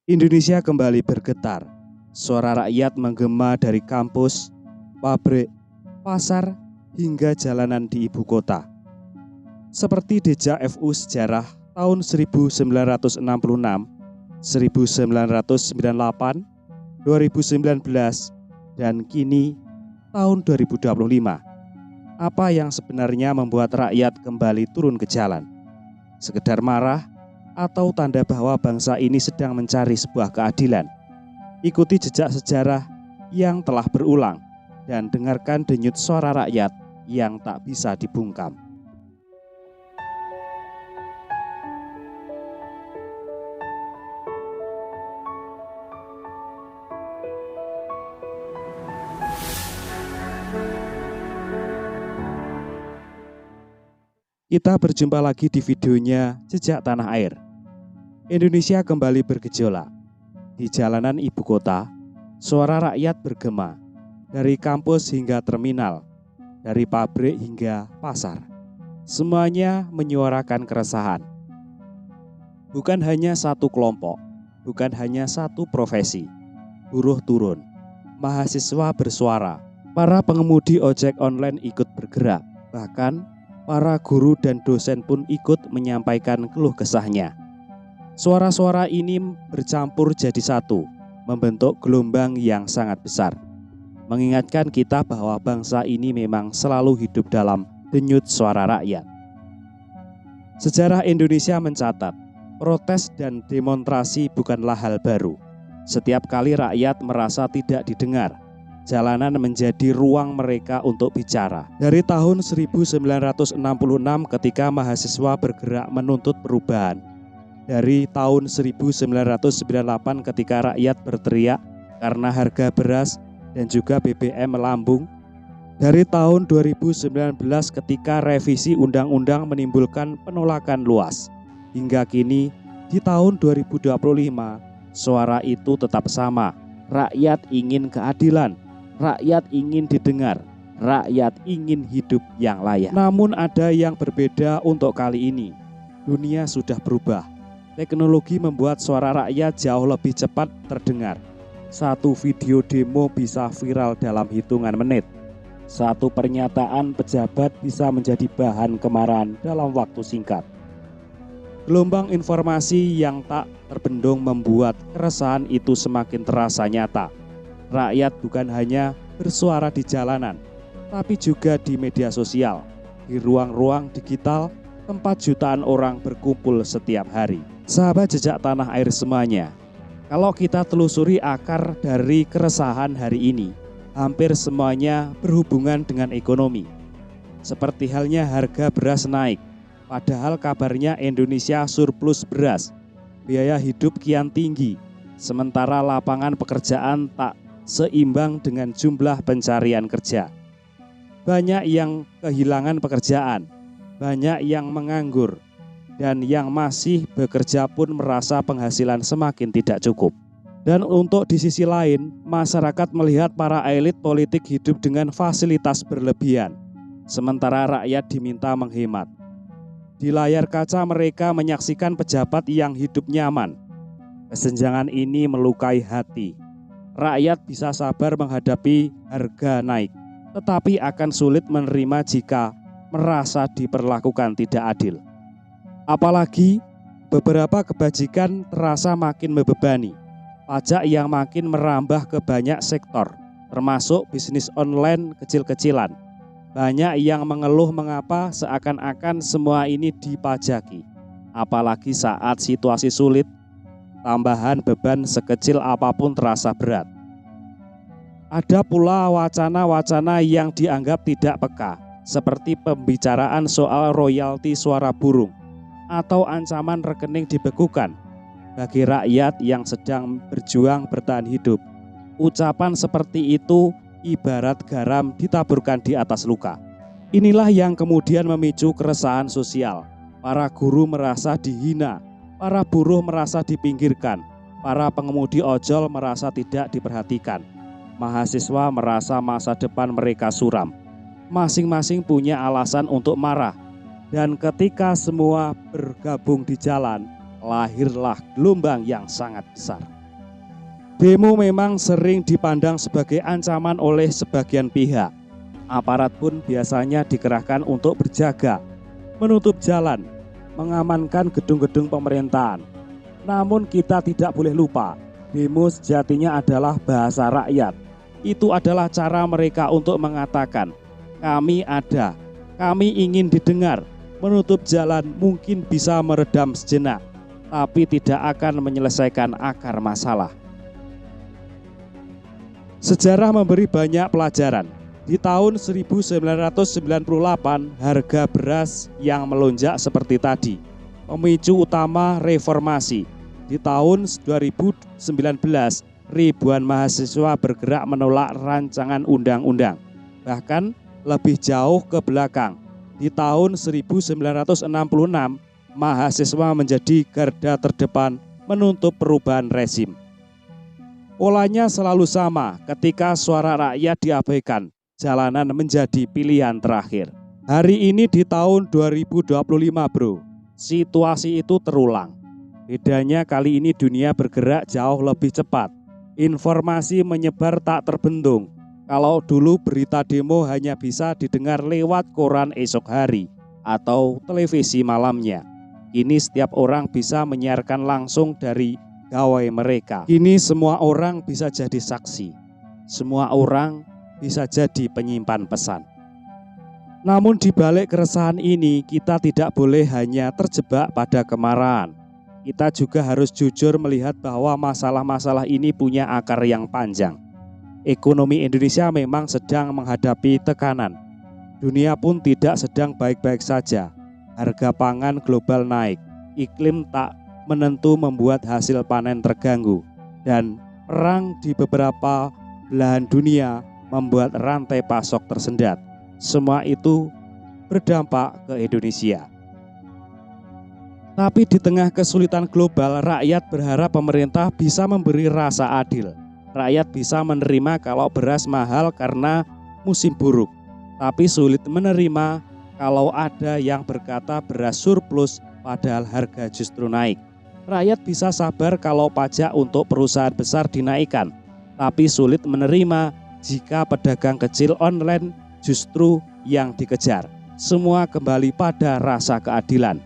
Indonesia kembali bergetar. Suara rakyat menggema dari kampus, pabrik, pasar, hingga jalanan di ibu kota. Seperti Deja FU sejarah tahun 1966, 1998, 2019, dan kini tahun 2025. Apa yang sebenarnya membuat rakyat kembali turun ke jalan? Sekedar marah atau tanda bahwa bangsa ini sedang mencari sebuah keadilan? Ikuti jejak sejarah yang telah berulang dan dengarkan denyut suara rakyat yang tak bisa dibungkam. Kita berjumpa lagi di videonya Jejak Tanah Air. Indonesia kembali bergejolak. Di jalanan ibu kota, suara rakyat bergema. Dari kampus hingga terminal, dari pabrik hingga pasar. Semuanya menyuarakan keresahan. Bukan hanya satu kelompok, bukan hanya satu profesi. Buruh turun, mahasiswa bersuara, para pengemudi ojek online ikut bergerak, bahkan para guru dan dosen pun ikut menyampaikan keluh kesahnya. Suara-suara ini bercampur jadi satu, membentuk gelombang yang sangat besar. Mengingatkan kita bahwa bangsa ini memang selalu hidup dalam denyut suara rakyat. Sejarah Indonesia mencatat, protes dan demonstrasi bukanlah hal baru. Setiap kali rakyat merasa tidak didengar, jalanan menjadi ruang mereka untuk bicara. Dari tahun 1966 ketika mahasiswa bergerak menuntut perubahan. Dari tahun 1998 ketika rakyat berteriak karena harga beras dan juga BBM melambung. Dari tahun 2019 ketika revisi undang-undang menimbulkan penolakan luas. Hingga kini di tahun 2025 suara itu tetap sama. Rakyat ingin keadilan. Rakyat ingin didengar, rakyat ingin hidup yang layak. Namun ada yang berbeda untuk kali ini. Dunia sudah berubah. Teknologi membuat suara rakyat jauh lebih cepat terdengar. Satu video demo bisa viral dalam hitungan menit. Satu pernyataan pejabat bisa menjadi bahan kemarahan dalam waktu singkat. Gelombang informasi yang tak terbendung membuat keresahan itu semakin terasa nyata. Rakyat bukan hanya bersuara di jalanan, tapi juga di media sosial, di ruang-ruang digital, tempat jutaan orang berkumpul setiap hari. Sahabat Jejak Tanah Air semuanya, kalau kita telusuri akar dari keresahan hari ini, hampir semuanya berhubungan dengan ekonomi. Seperti halnya harga beras naik, padahal kabarnya Indonesia surplus beras, biaya hidup kian tinggi, sementara lapangan pekerjaan tak seimbang dengan jumlah pencarian kerja. Banyak yang kehilangan pekerjaan, banyak yang menganggur, dan yang masih bekerja pun merasa penghasilan semakin tidak cukup. Dan untuk di sisi lain, masyarakat melihat para elit politik hidup dengan fasilitas berlebihan, sementara rakyat diminta menghemat. Di layar kaca mereka menyaksikan pejabat yang hidup nyaman. Kesenjangan ini melukai hati. Rakyat bisa sabar menghadapi harga naik, tetapi akan sulit menerima jika merasa diperlakukan tidak adil. Apalagi beberapa kebajikan terasa makin membebani. Pajak yang makin merambah ke banyak sektor, termasuk bisnis online kecil-kecilan. Banyak yang mengeluh mengapa seakan-akan semua ini dipajaki. Apalagi saat situasi sulit, tambahan beban sekecil apapun terasa berat. Ada pula wacana-wacana yang dianggap tidak peka, seperti pembicaraan soal royalti suara burung atau ancaman rekening dibekukan bagi rakyat yang sedang berjuang bertahan hidup. Ucapan seperti itu ibarat garam ditaburkan di atas luka. Inilah yang kemudian memicu keresahan sosial. Para guru merasa dihina, para buruh merasa dipinggirkan, para pengemudi ojol merasa tidak diperhatikan. Mahasiswa merasa masa depan mereka suram. Masing-masing punya alasan untuk marah. Dan ketika semua bergabung di jalan, lahirlah gelombang yang sangat besar. Demo memang sering dipandang sebagai ancaman oleh sebagian pihak. Aparat pun biasanya dikerahkan untuk berjaga, menutup jalan, mengamankan gedung-gedung pemerintahan. Namun kita tidak boleh lupa, demo sejatinya adalah bahasa rakyat. Itu adalah cara mereka untuk mengatakan, kami ada, kami ingin didengar. Menutup jalan mungkin bisa meredam sejenak, tapi tidak akan menyelesaikan akar masalah. Sejarah memberi banyak pelajaran. Di tahun 1998, harga beras yang melonjak seperti tadi, pemicu utama reformasi. Di tahun 2019, ribuan mahasiswa bergerak menolak rancangan undang-undang. Bahkan lebih jauh ke belakang, di tahun 1966, mahasiswa menjadi garda terdepan menuntut perubahan rezim. Polanya selalu sama, ketika suara rakyat diabaikan, jalanan menjadi pilihan terakhir. Hari ini di tahun 2025 bro, situasi itu terulang. Bedanya kali ini dunia bergerak jauh lebih cepat. Informasi menyebar tak terbendung. Kalau dulu berita demo hanya bisa didengar lewat koran esok hari atau televisi malamnya, kini setiap orang bisa menyiarkan langsung dari gawai mereka. Kini semua orang bisa jadi saksi. Semua orang bisa jadi penyimpan pesan. Namun di balik keresahan ini, kita tidak boleh hanya terjebak pada kemarahan. Kita juga harus jujur melihat bahwa masalah-masalah ini punya akar yang panjang. Ekonomi Indonesia memang sedang menghadapi tekanan. Dunia pun tidak sedang baik-baik saja. Harga pangan global naik, iklim tak menentu membuat hasil panen terganggu, dan perang di beberapa belahan dunia membuat rantai pasok tersendat. Semua itu berdampak ke Indonesia. Tapi di tengah kesulitan global, rakyat berharap pemerintah bisa memberi rasa adil. Rakyat bisa menerima kalau beras mahal karena musim buruk, tapi sulit menerima kalau ada yang berkata beras surplus padahal harga justru naik. Rakyat bisa sabar kalau pajak untuk perusahaan besar dinaikkan, tapi sulit menerima jika pedagang kecil online justru yang dikejar. Semua kembali pada rasa keadilan.